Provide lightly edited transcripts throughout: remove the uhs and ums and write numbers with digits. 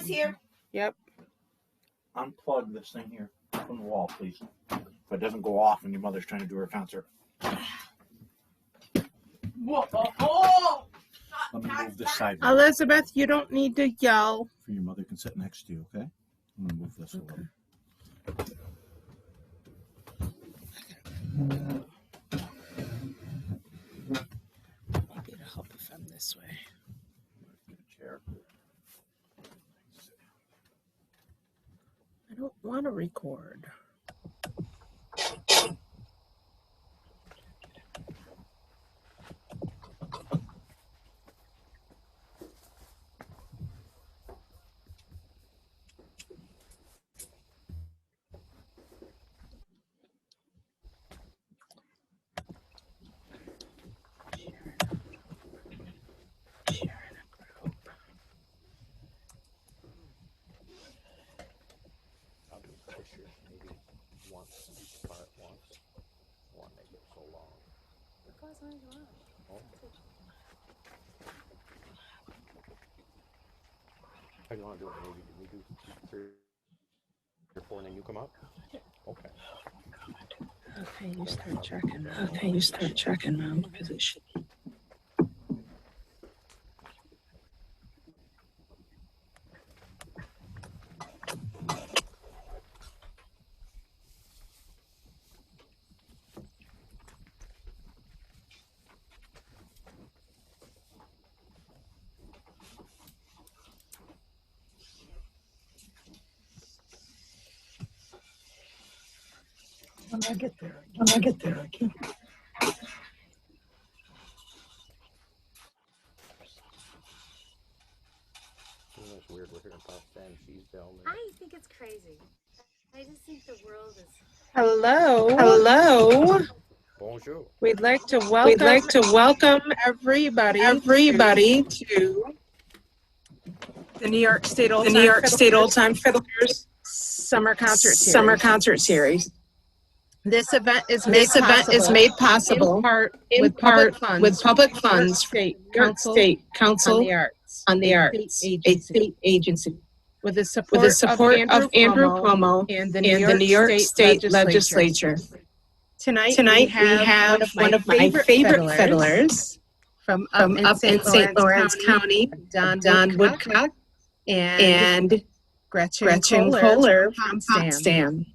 cameras here? Yep. Unplug this thing here from the wall, please. So it doesn't go off when your mother's trying to do her concert. Whoa, oh. Let me move this side. Elizabeth, you don't need to yell. For your mother can sit next to you, okay? I'm gonna move this a little. Maybe it'll help if I'm this way. Get a chair. I don't want to record. How do you want to do it? Maybe we do 3 or 4 and then you come up? Okay. Okay, you start checking. Okay, you start checking now because it should be. When I get there, I can. It's weird. We're here in Pop Stand. She's down there. I think it's crazy. I just think the world is. Hello. Bonjour. We'd like to welcome everybody to the New York State Old Time Fiddlers Summer Concert Series. This event is made possible in part with public funds from New York State Council on the Arts, a state agency, with the support of Andrew Cuomo and the New York State Legislature. Tonight we have one of my favorite fiddlers from up in St. Lawrence County, Don Woodcock, and Gretchen Koehler from Potsdam.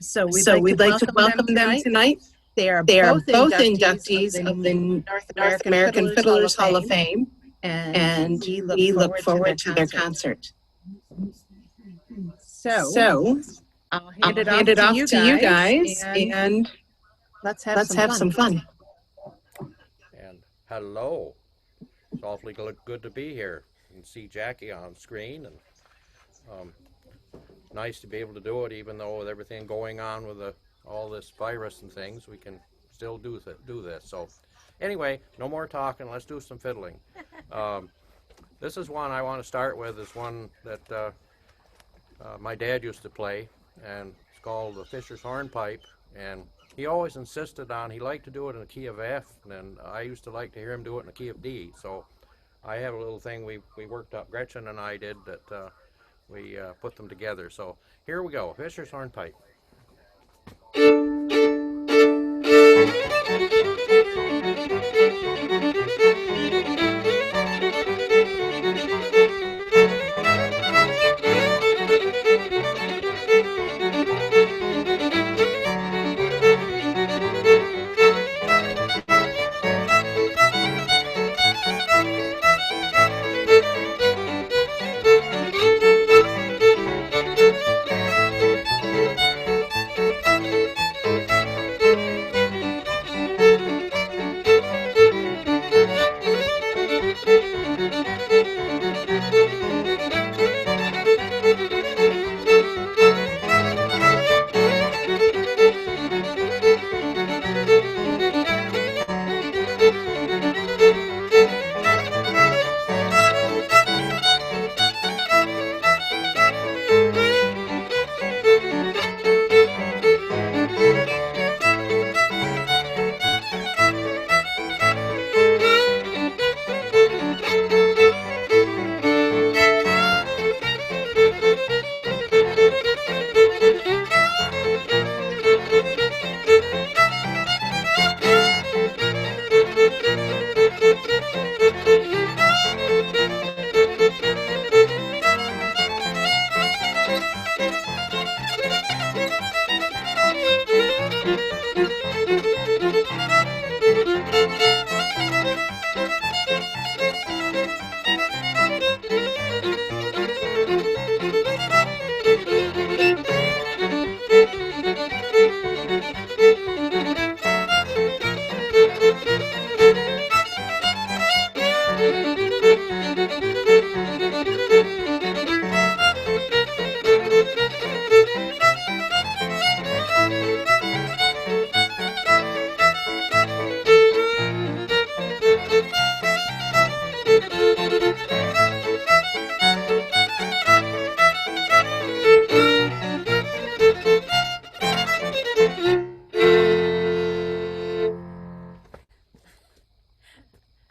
So we'd like to welcome them tonight. They are both inductees of the North American Fiddlers Hall of Fame, and we look forward to their concert. So I'll hand it off to you guys, and let's have some fun. And hello. It's awfully good to be here. You can see Jackie on screen, and nice to be able to do it, even though with everything going on with all this virus and things, we can still do this. So anyway, no more talking. Let's do some fiddling. This is one I want to start with. Is one that my dad used to play, and it's called the Fisher's Hornpipe. And he always insisted on, he liked to do it in the key of F, and I used to like to hear him do it in the key of D. So I have a little thing we worked up, Gretchen and I did, that we put them together. So here we go, Fisher's Hornpipe.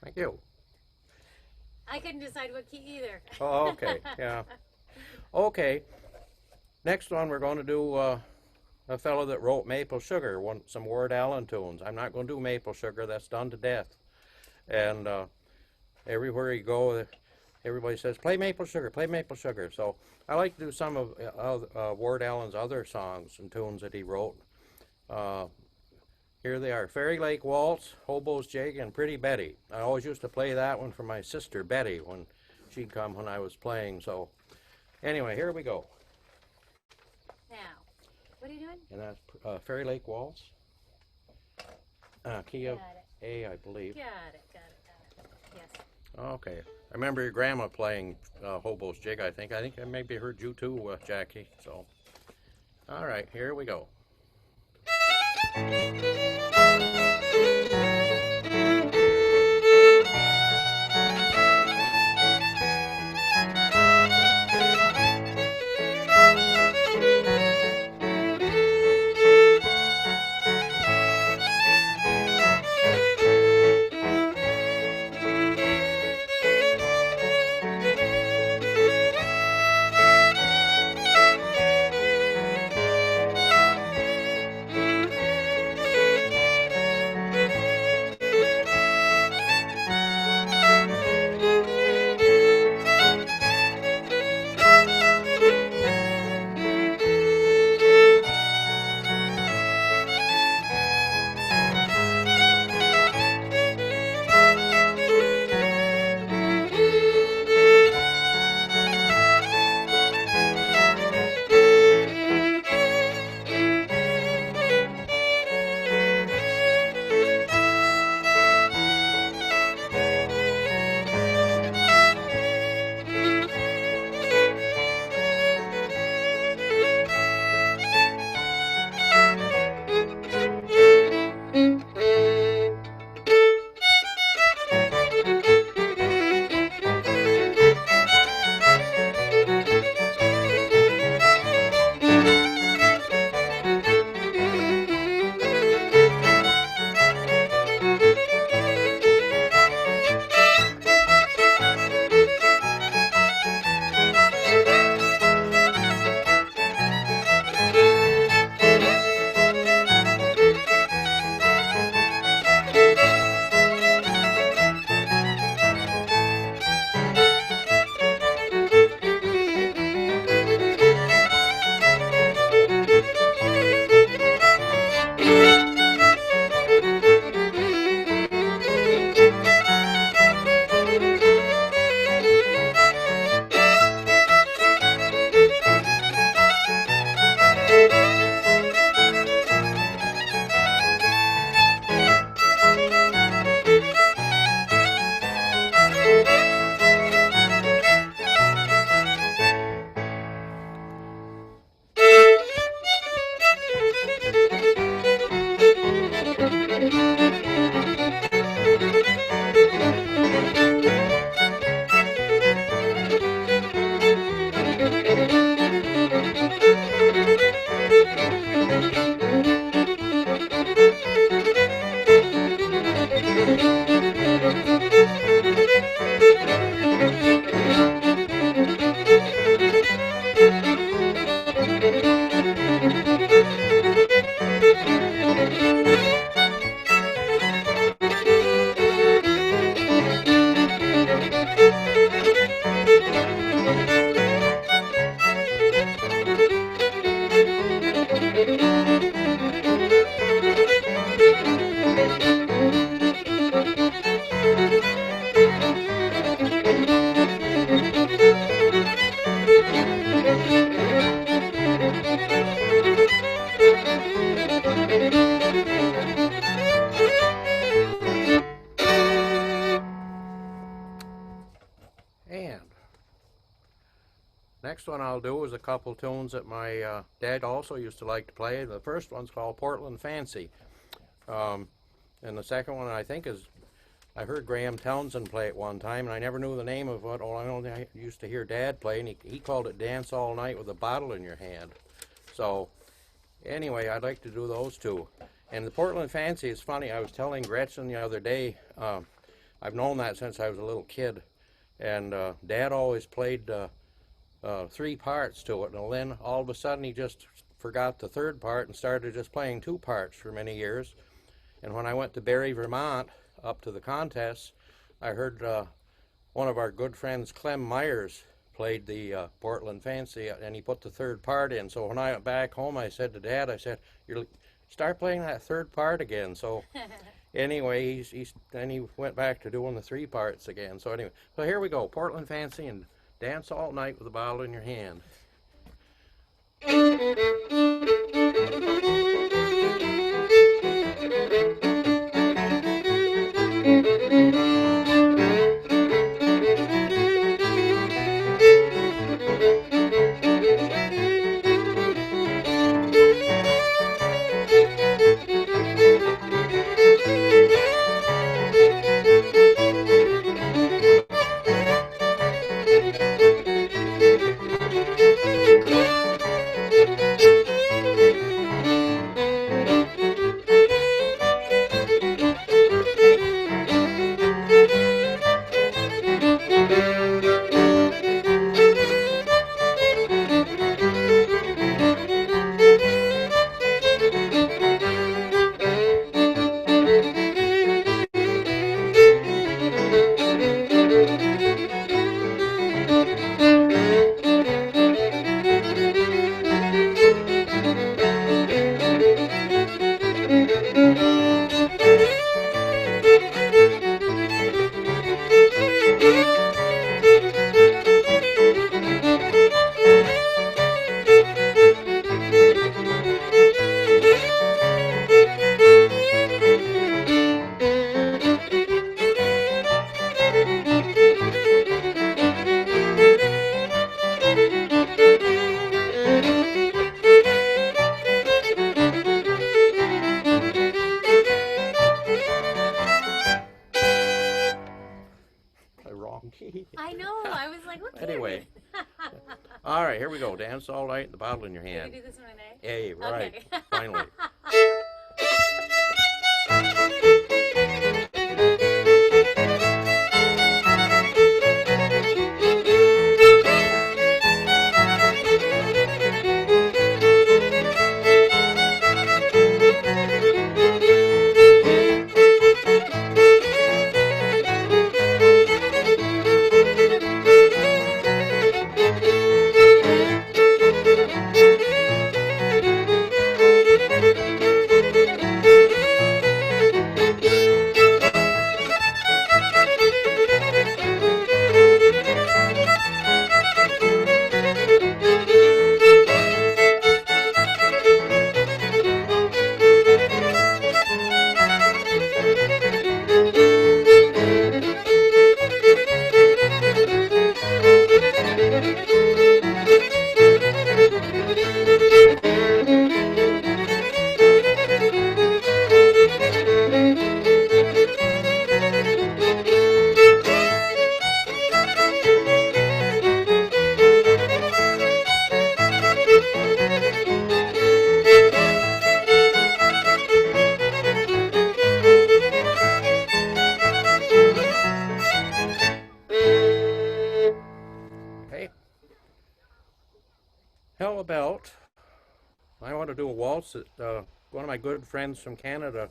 Thank you. I couldn't decide what key either. Oh, okay, yeah. Okay, next one we're going to do a fellow that wrote Maple Sugar, some Ward Allen tunes. I'm not going to do Maple Sugar, that's done to death. And everywhere you go, everybody says, play Maple Sugar, play Maple Sugar. So I like to do some of Ward Allen's other songs and tunes that he wrote. Here they are, Fairy Lake Waltz, Hobo's Jig, and Pretty Betty. I always used to play that one for my sister Betty when she'd come when I was playing. So anyway, here we go. Now, what are you doing? And that's Fairy Lake Waltz. Key of Got it. A, I believe. Got it. Yes. Okay. I remember your grandma playing Hobo's Jig, I think. I maybe heard you too, Jackie. So, all right, here we go. Next one I'll do is a couple tunes that my dad also used to like to play. The first one's called Portland Fancy. And the second one I think is, I heard Graham Townsend play it one time, and I never knew the name of it. I only used to hear Dad play, and he called it Dance All Night with a Bottle in Your Hand. So anyway, I'd like to do those two. And the Portland Fancy is funny. I was telling Gretchen the other day, I've known that since I was a little kid, and Dad always played 3 parts to it, and then all of a sudden he just forgot the 3rd part and started just playing 2 parts for many years. And when I went to Barrie, Vermont, up to the contest, I heard one of our good friends, Clem Myers, played the Portland Fancy, and he put the 3rd part in. So when I went back home, I said to Dad, I said, "You start playing that 3rd part again." So anyway, then he went back to doing the 3 parts again. So anyway, so here we go, Portland Fancy and Dance All Night with a Bottle in Your Hand. Wrong key. I know. I was like, what? Anyway, all right, here we go. Dance All Night and the Bottle in Your Can Hand. we do this one, Renee? Hey, right. Okay. Finally. How about, I want to do a waltz that one of my good friends from Canada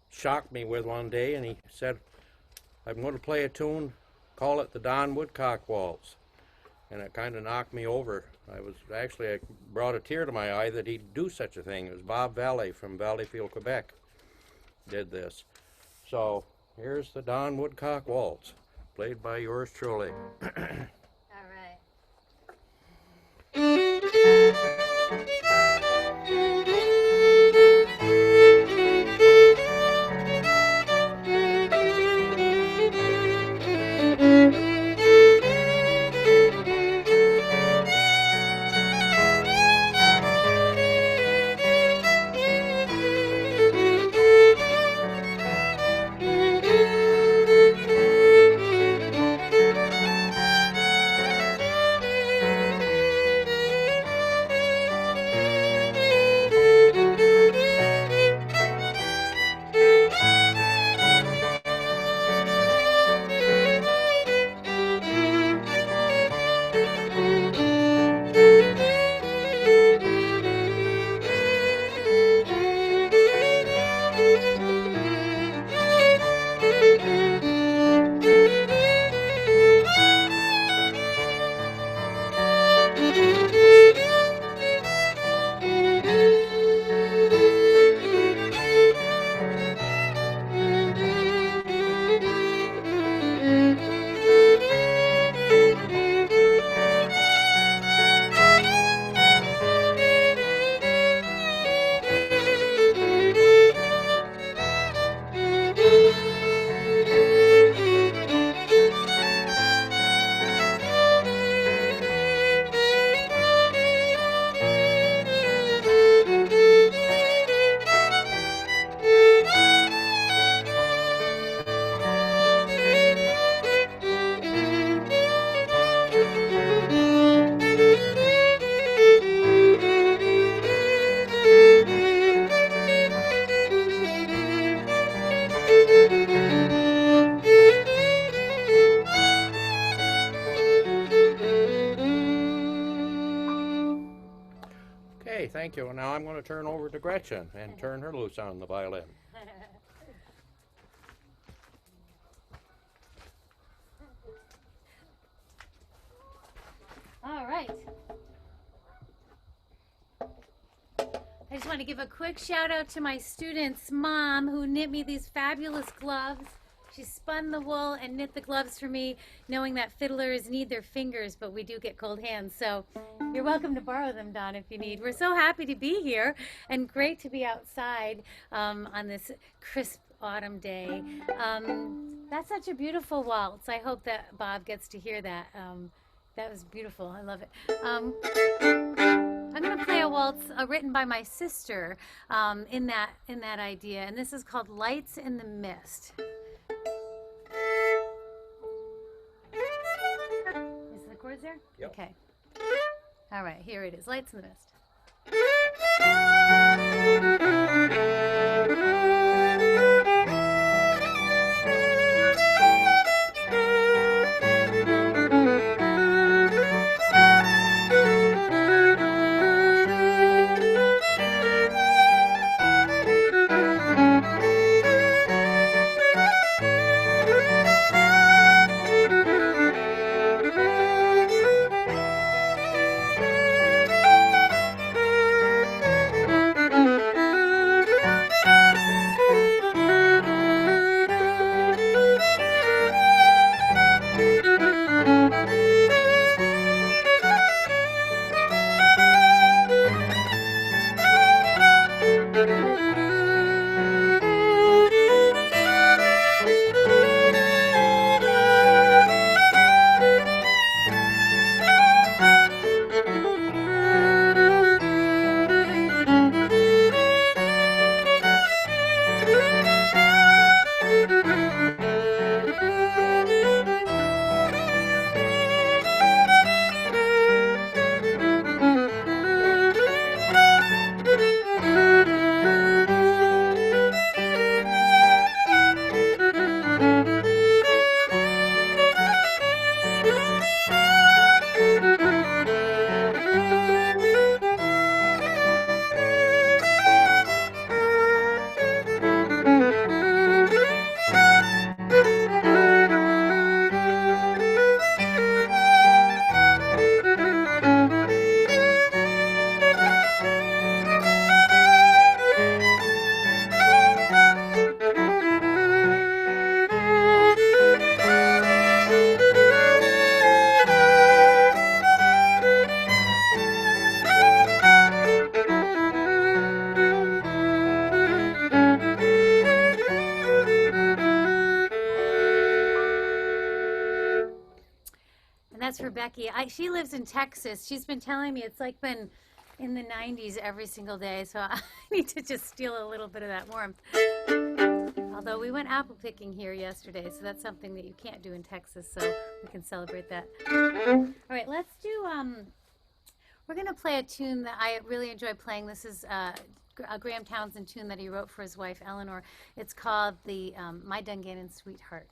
shocked me with one day, and he said, "I'm going to play a tune, call it the Don Woodcock Waltz." And it kind of knocked me over. I brought a tear to my eye that he'd do such a thing. It was Bob Vallée from Valleyfield, Quebec, did this. So here's the Don Woodcock Waltz, played by yours truly. All right. thank you. And now I'm going to turn over to Gretchen and turn her loose on the violin. All right. I just want to give a quick shout out to my student's mom who knit me these fabulous gloves. She spun the wool and knit the gloves for me, knowing that fiddlers need their fingers, but we do get cold hands. So you're welcome to borrow them, Don, if you need. We're so happy to be here and great to be outside on this crisp autumn day. That's such a beautiful waltz. I hope that Bob gets to hear that. That was beautiful. I love it. I'm going to play a waltz written by my sister in that idea, and this is called Lights in the Mist. Is the chords there? Yep. Okay. All right, here it is. Lights in the Mist. That's for Becky. She lives in Texas. She's been telling me it's like been in the 90s every single day, so I need to just steal a little bit of that warmth. Although we went apple picking here yesterday, so that's something that you can't do in Texas, so we can celebrate that. All right, let's do, we're going to play a tune that I really enjoy playing. This is a Graham Townsend tune that he wrote for his wife, Eleanor. It's called the My Dungannon Sweetheart.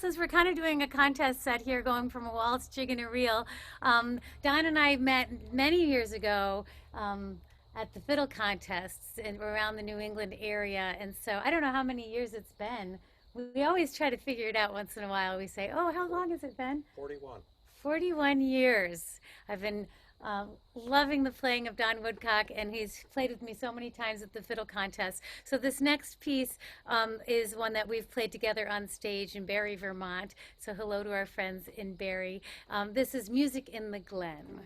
since we're kind of doing a contest set here, going from a waltz, jig, and a reel, Don and I met many years ago at the fiddle contests around the New England area. And so I don't know how many years it's been. We always try to figure it out once in a while. We say, oh, how long has it been? 41. 41 years. I've been loving the playing of Don Woodcock, and he's played with me so many times at the fiddle contest. So this next piece is one that we've played together on stage in Barry, Vermont. So hello to our friends in Barry. This is Music in the Glen.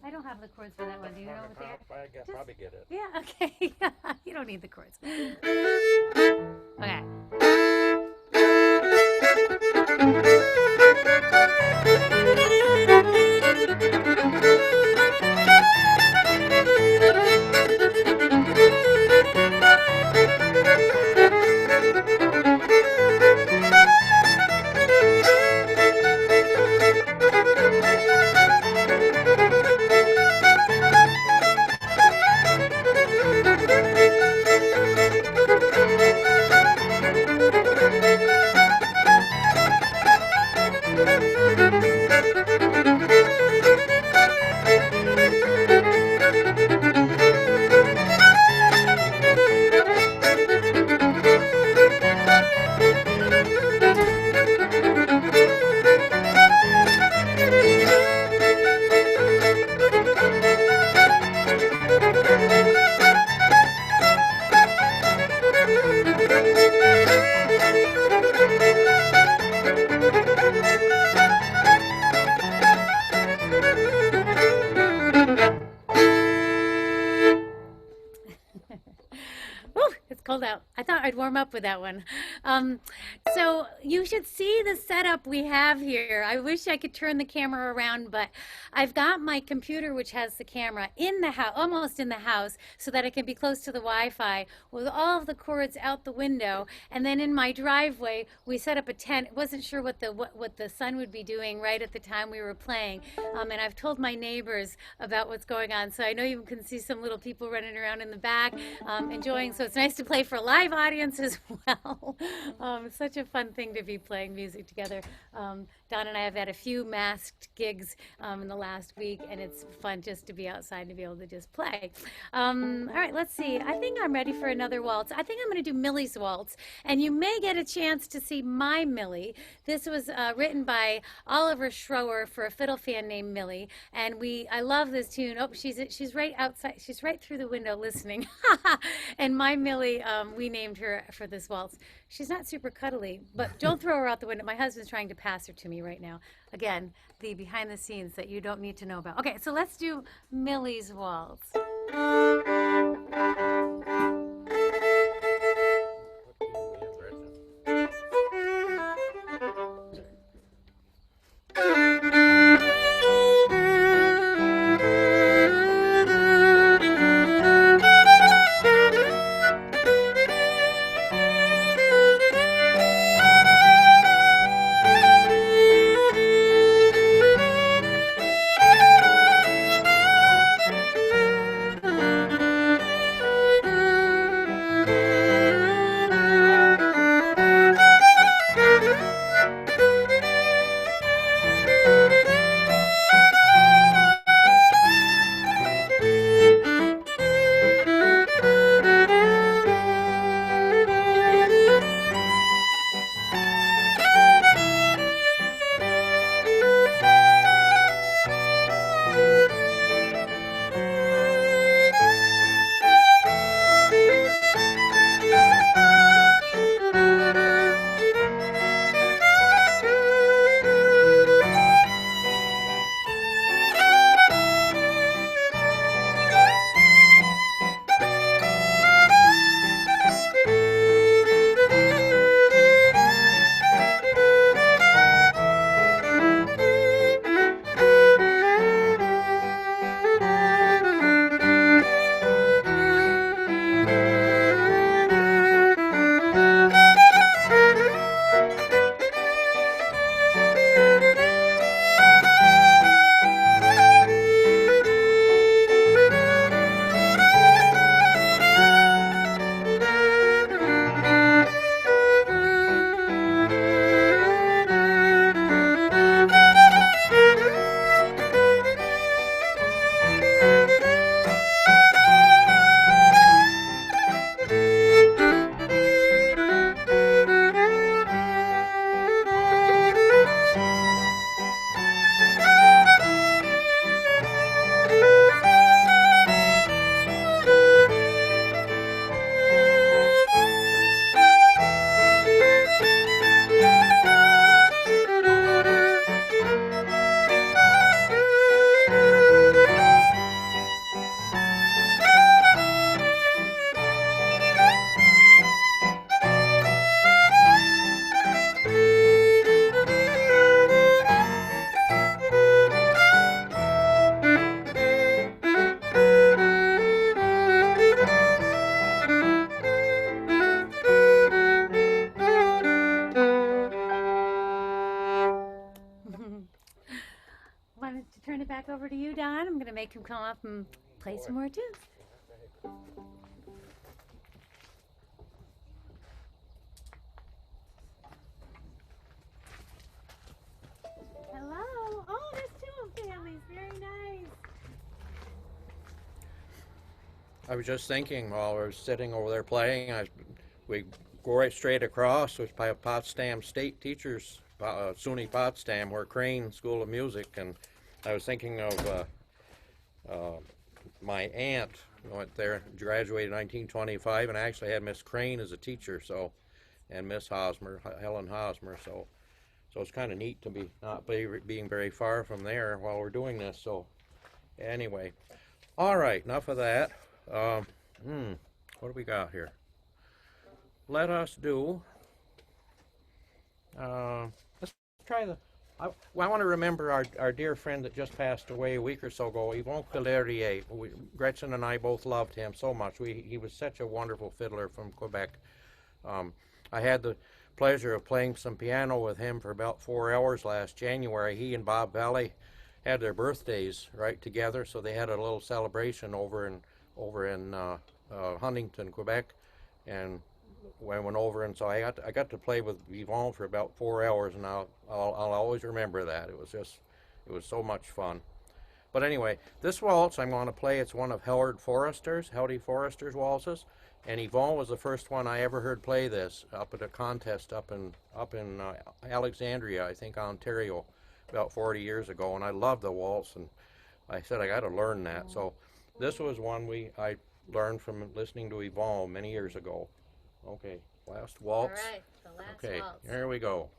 I don't have the chords for that one. Do you know what they are? I could probably get it. Yeah, okay. You don't need the chords. Okay. Woo, it's cold out. I thought I'd warm up with that one. So you should see the setup we have here. I wish I could turn the camera around, but I've got my computer, which has the camera, in the house, almost in the house, so that I can be close to the Wi-Fi with all of the cords out the window. And then in my driveway, we set up a tent. Wasn't sure what the sun would be doing right at the time we were playing. And I've told my neighbors about what's going on. So I know you can see some little people running around in the back, enjoying. So it's nice to play for a live audience as well. It's such a fun thing to be playing music together. Don and I have had a few masked gigs in the last week, and it's fun just to be outside and to be able to just play. All right, let's see. I think I'm ready for another waltz. I think I'm going to do Millie's Waltz, and you may get a chance to see my Millie. This was written by Oliver Schroer for a fiddle fan named Millie, and I love this tune. Oh, she's right outside. She's right through the window listening. And my Millie, we named her for this waltz. She's not super cuddly, but don't throw her out the window. My husband's trying to pass her to me right now. Again, the behind the scenes that you don't need to know about. Okay, so let's do Millie's Waltz. over to you, Don. I'm going to make him come up and play some more tunes. Hello. Oh, there's two families. Very nice. I was just thinking while I was sitting over there playing, we go right straight across, which by Potsdam State Teachers, SUNY Potsdam, where Crane School of Music, and I was thinking of my aunt went there, graduated in 1925, and I actually had Miss Crane as a teacher, so, and Miss Hosmer, Helen Hosmer, so it's kind of neat to be not being very far from there while we're doing this. So anyway, all right, enough of that. What do we got here? Let us do. Let's try the. I want to remember our dear friend that just passed away a week or so ago, Yvon Coulerier. Gretchen and I both loved him so much. He was such a wonderful fiddler from Quebec. I had the pleasure of playing some piano with him for about 4 hours last January. He and Bob Valley had their birthdays right together, so they had a little celebration over in Huntington, Quebec, and I went over, and so I got to play with Yvon for about 4 hours, and I'll always remember that. It was so much fun. But anyway, this waltz I'm going to play, it's one of Howdy Forrester's waltzes, and Yvon was the first one I ever heard play this up at a contest up in Alexandria, I think, Ontario, about 40 years ago, and I loved the waltz, and I said I got to learn that. So this was one I learned from listening to Yvon many years ago. Okay, last waltz. All right, the last okay, waltz. Here we go.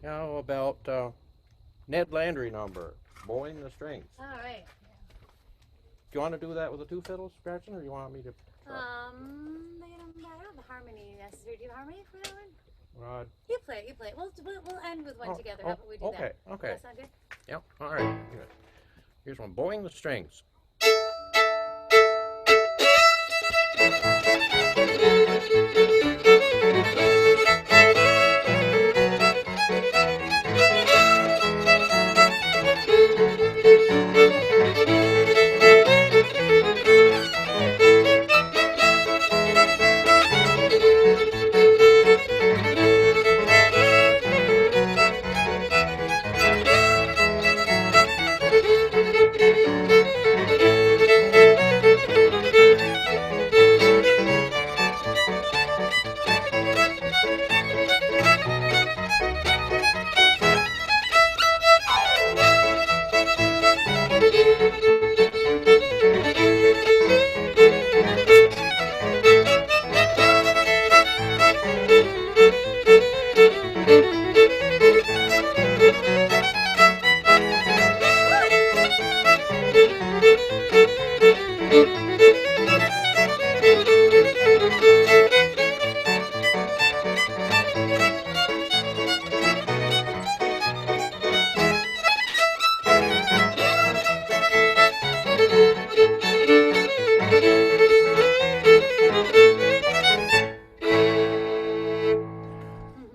How about Ned Landry number, Bowing the Strings? All right. you want to do that with the two fiddles, Gretchen, or you want me to? I don't have the harmony necessary. Do you have harmony for that one? Rod. You play it. We'll end with one together. How about we do okay, that? okay. Does that sound good? Yep. All right. Good. Here's one. Bowing the strings.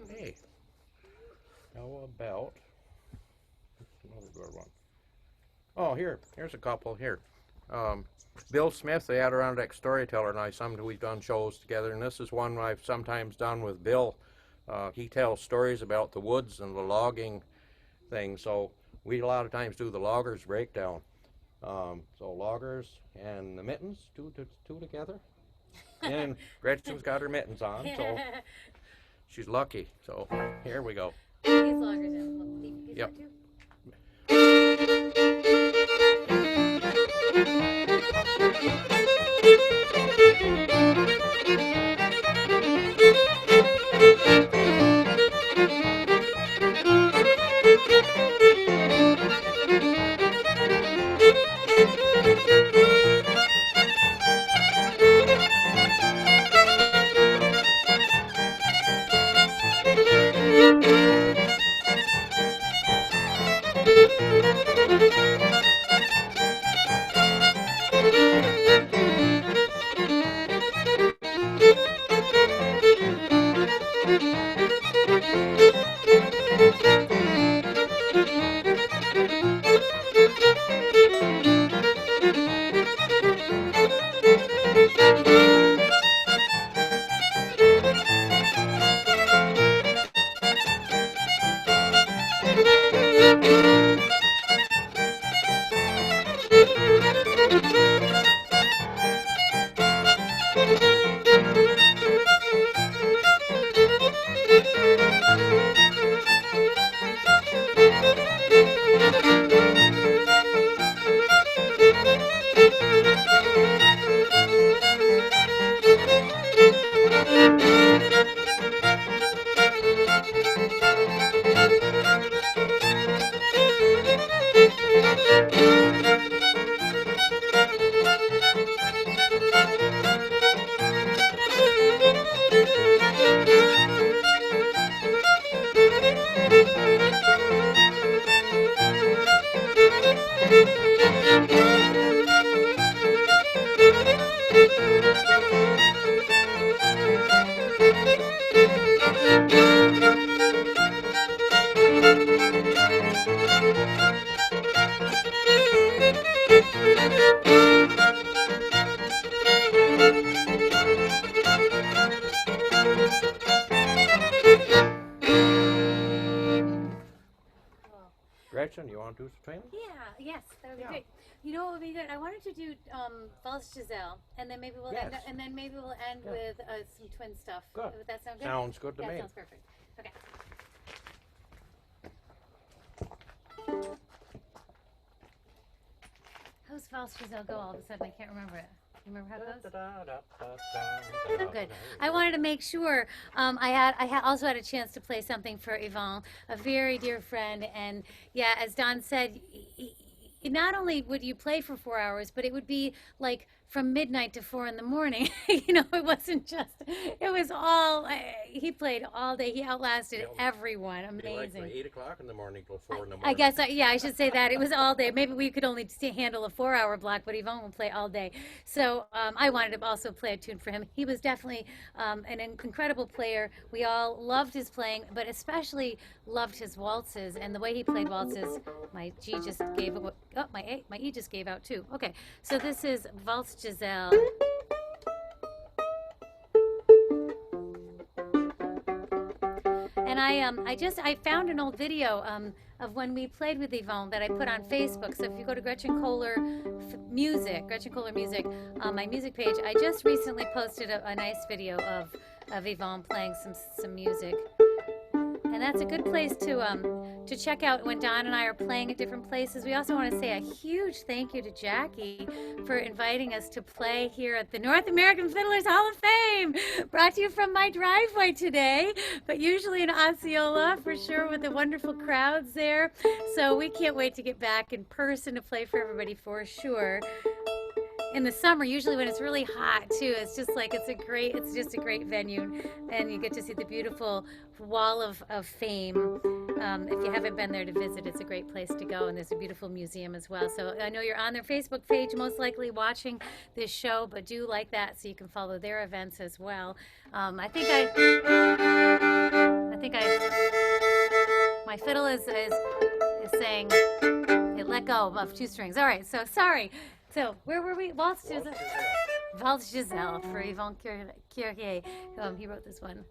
Hey, how about another good one? Oh, here's a couple here. Bill Smith, the Adirondack Storyteller, and I, we've done shows together, and this is one I've sometimes done with Bill. He tells stories about the woods and the logging thing, so we a lot of times do the loggers breakdown. So loggers and the mittens, two together. And Gretchen's got her mittens on, so she's lucky. So here we go. These loggers and these Yep. are too. Gretchen, you want to do some training? Yes, that would be Yeah. great. You know what would be good? I wanted to do False Giselle, and then maybe we'll Yes. end Yeah. with some twin stuff. Good. Would that sound good? Sounds good to Yeah, me. sounds perfect. Okay. How's False Giselle go all of a sudden? I can't remember it. You remember how it goes? Oh, good. I wanted to make sure I also had a chance to play something for Yvonne, a very dear friend, and yeah, as Don said, not only would you play for 4 hours, but it would be like from midnight to 4 in the morning. You know, it wasn't just, it was all, he played all day. He outlasted Yeah. everyone. Be like from Amazing. 8 o'clock in the morning till 4 in the morning. I guess, yeah, I should say that. It was all day. Maybe we could only handle a 4 hour block, but Yvonne would play all day. So I wanted to also play a tune for him. He was definitely an incredible player. We all loved his playing, but especially loved his waltzes and the way he played waltzes. My G just gave, oh, my E just gave out too. Okay, so this is Waltz Giselle. And I found an old video of when we played with Yvonne that I put on Facebook. So if you go to Gretchen Koehler Music, my music page, I just recently posted a nice video of Yvonne playing some music. And that's a good place to check out when Don and I are playing at different places. We also want to say a huge thank you to Jackie for inviting us to play here at the North American Fiddlers Hall of Fame. Brought to you from my driveway today, but usually in Osceola for sure with the wonderful crowds there. So we can't wait to get back in person to play for everybody for sure. In the summer, usually when it's really hot too, it's just a great venue, and you get to see the beautiful wall of fame. If you haven't been there to visit, it's a great place to go, and there's a beautiful museum as well. So I know you're on their Facebook page, most likely watching this show, but do like that so you can follow their events as well. My fiddle is saying it let go of 2 strings. All right, so sorry. So, where were we? Waltz Giselle. Waltz Giselle for Yvonne Coehler. He wrote this one.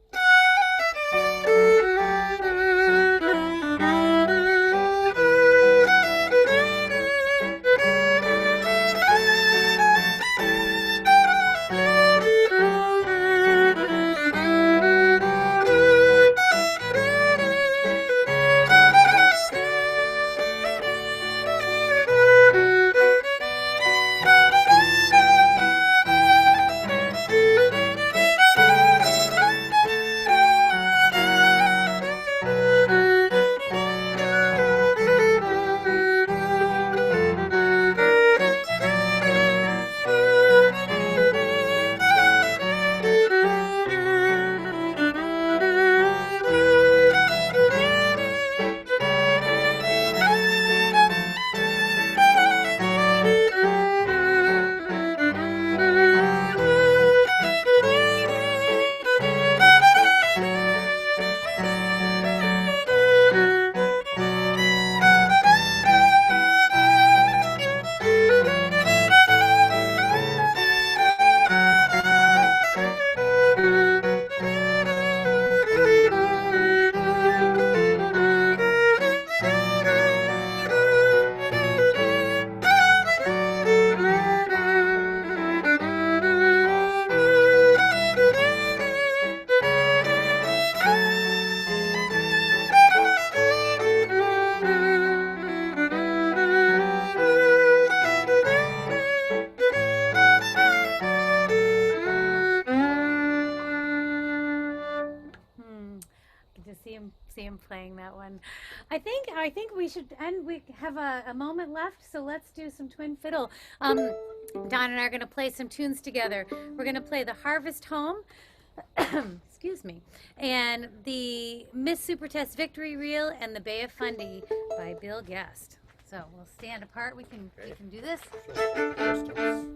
See him playing that one. I think we should end. We have a moment left, so let's do some twin fiddle. Don and I are going to play some tunes together. We're going to play the Harvest Home, excuse me, and the Miss Super Test Victory Reel and the Bay of Fundy by Bill Guest. So we'll stand apart. We can do this. Distance.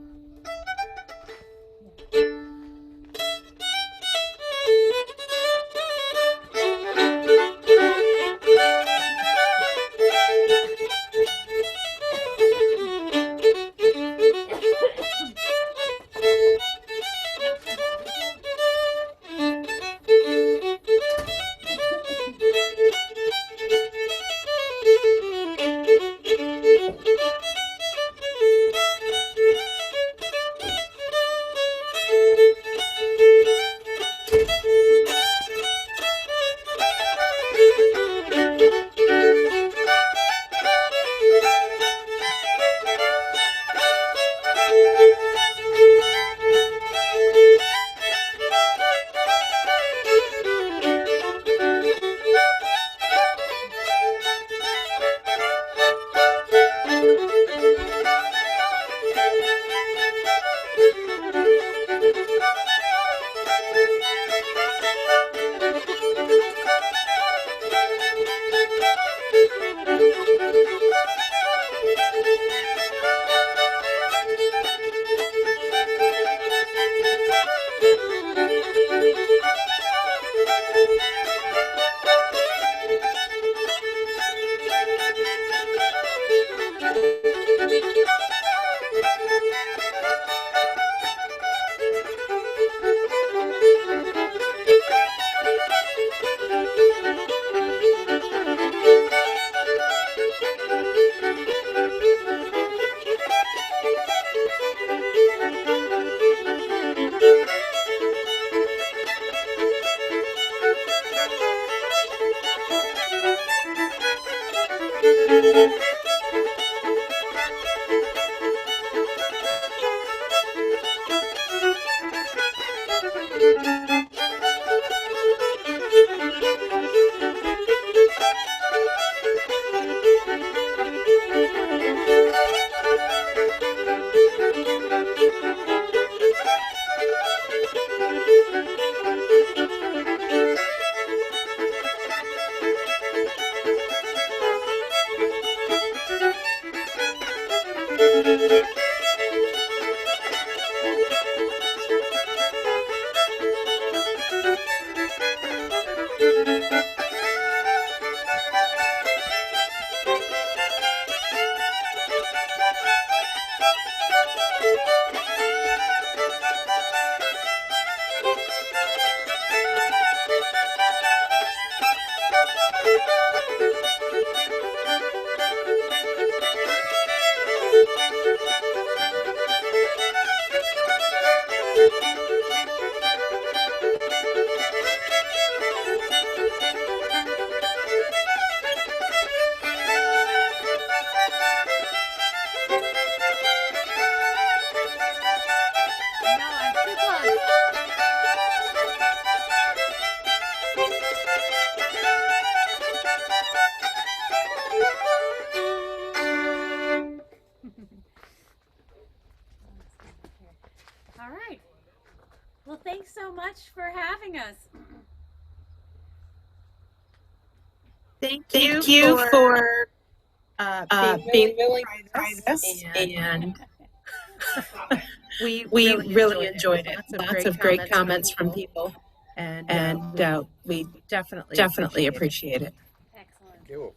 All right. Well, thanks so much for having us. Thank you for being willing to try this, and we really enjoyed it. Lots of great comments from people, and we definitely appreciate it. Excellent. Thank you.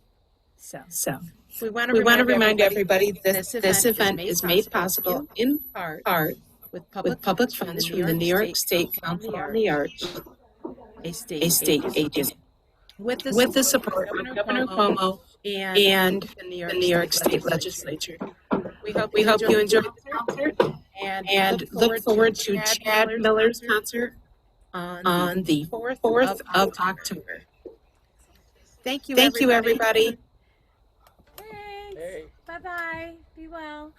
So we want to remind everybody this event is made possible in part with public funds from the New York State Council on the Arts, a state agency, with the support of Governor Cuomo and the New York State Legislature. We hope you enjoy the concert and look forward to Chad Miller's concert on the 4th of October. Thank you, everybody. Thanks. Hey. Bye-bye. Be well.